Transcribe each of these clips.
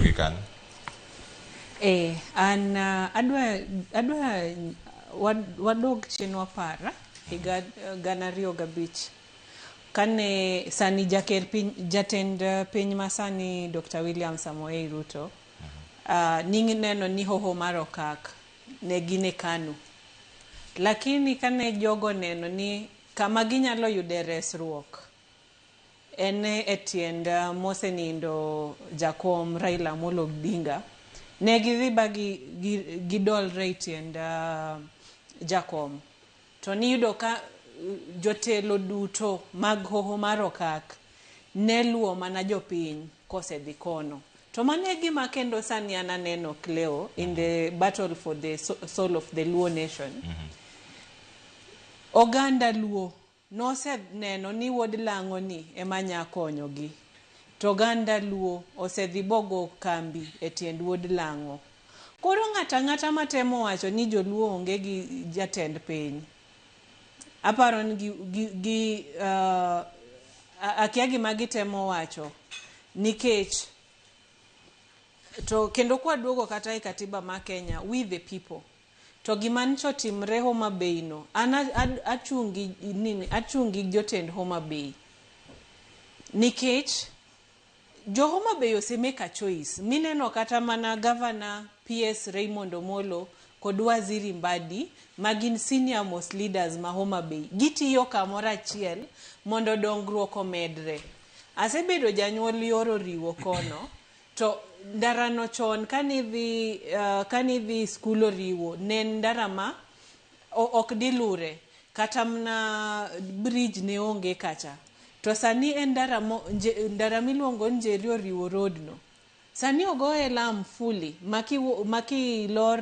Wikan. Adwa wadog chien wapara higa gana riyo gabich kane sani jatend piny masani Dr. William Samoei Ruto ningi neno ni hoho mar okak ne gine Kanu, lakini kane jogo neno ni kama ginyalo yude resruok ene etiend mosenindo jakom Raila Amolo Odinga, ne gidhi ba gidolre etiend jakom, to niyudo ka jotelo duto mag hoho mar okak ne luwo mana jopiny kosedhi kono. To mane gima kendo sani ananeno Cleo in the battle for the soul of the Luo nation. Oganda Luo noseneno ni wuod lang'o ni ema nya konyogi, to oganda Luo osedhi bogo kambi etiend wuod lang'o. Koro ng'ata matemo wacho ni joluo onge gi jatend piny, aparo ni akia gima gitemo wacho nikech to kendo kwa duogo kata e katiba ma Kenya, we the people, to gima ncho timre Homa Bay no, achungi jotend Homa Bay nikech jo Homa Bay ose make a choice. Mineno kata mana Governor PS Raymond Omolo kod Waziri Mbadi magin senior most leaders ma Homa Bay gitiyo kamoro achiel mondo dongruok omedre. Asebedo janyuol yoro riwo kono, to ndarano chon kanidhi skul oriwo ne ndara ma ok dilure kata mna bridge ne onge kacha, to sani en ndara miluongo Njeri Oriwo road no sani ogoye lam fully maki lor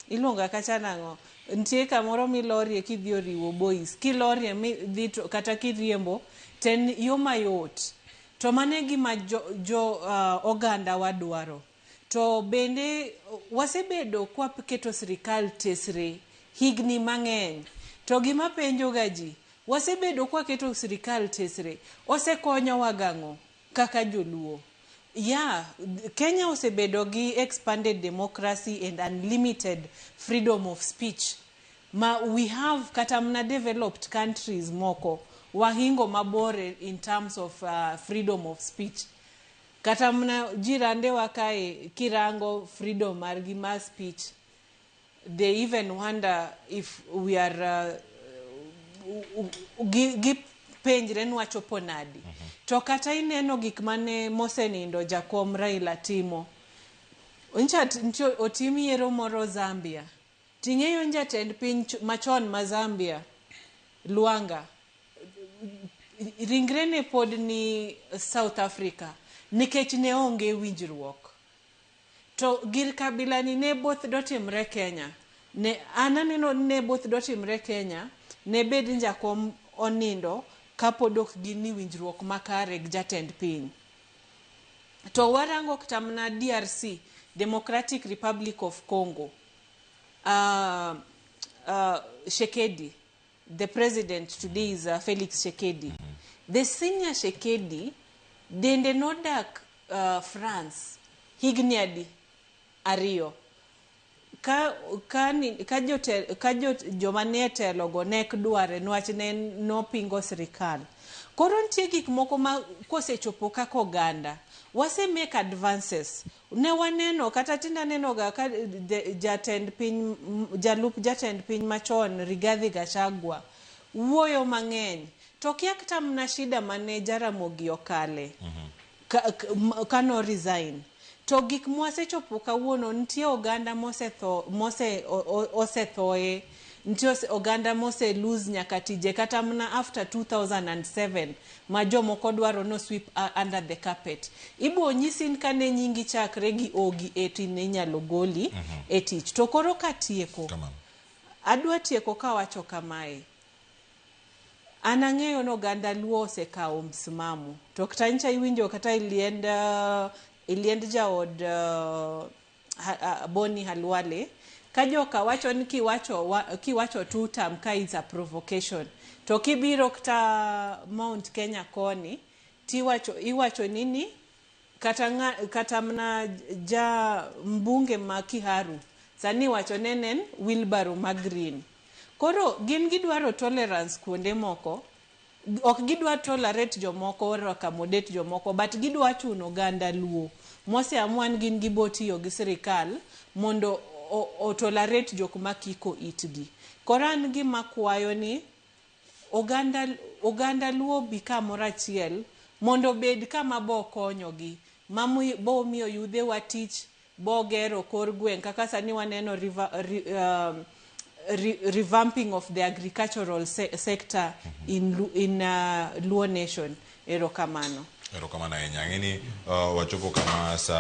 ilonga kacha nango ntie kamoro milorie kidhi Oriwo boys kilorie midhi kata kiriembo ten yo mayot. To mane gima oganda wadwaro. To bende wasebedo kwa keto sirikal tesre higni mang'eny, to gima penjo gaji wasebedo kwa keto sirikal tesre osekonyo wagang'o kaka joluo. Kenya osebedo gi expanded democracy and unlimited freedom of speech. We have kata mna developed countries moko wahingo mabore in terms of freedom of speech. Kata mna jirande wakae kirango freedom margi ma speech, they even wonder if we are gipenjre nwachopo nadi. To kata ineno gik mane mosenindo jakom Raila timo, otim yiero moro Zambia, ting'eyo jatend piny machon ma Zambia Luanga ringrene pod ni South Africa nikech ne onge winjruok. To gir kabila ni ne both dotimre Kenya, ananeno ne both dotimre Kenya, ne bed jakom onindo kapodok gini winjruok makare gi jatend piny. To warango kitamna DRC, Democratic Republic of Congo, Shekedi, the president today is Felix Shekedi. The senior Shekedi dende nodak France higni adi ariyo. Ka joma ne telogo nek dware nwach ne nopingo sirikal. Koro ntie gik moko ma kosechopo kaka oganda wase make advances. Ne waneno kata tinda neno ga jalup jatend piny machon Rigathi Gachagua wuoyo mang'eny, to kia kata mna shida mane Jaramogi okale kano resign. To gik mwasechopo kawuono ntie oganda osethoe, ntie oganda mose lose nyaka tije kata mna after 2007 ma jomoko dwaro no sweep under the carpet. Ibo nyisin kane nyingi chakre gi ogi eti ne nyalo goli etich. To koro katieko, adwa tieko kawacho kamae, anang'eyo no oganda Luo osekawo msimamo. To kata ncha iwinjo kata iliend jaod Boni Halwale ka joka wacho ni kiwacho tutam ka is a provocation, to kibiro kata Mount Kenya koni iwacho nini kata mna ja mbunge ma Kiharu sani wacho nenen Wilbaro Green. Koro gin gidwaro tolerance kuonde moko, ok gidwa tolerate jomoko or accommodate jomoko, but gidwa chuno ganda Luo mose amwan gin gibotiyo gi sirikal mondo o tolerate jok makiko itgi. Koran gi makwayo ni oganda Luo bi kamoro achiel mondo bed kama bo konyogi, bo miyo yudhe watich, bo gero kor gweng kaka sani waneno revamping of the agricultural sector in Luo Nation. Erokamano. Erokamano ahinya. Ng'eni wachopo kama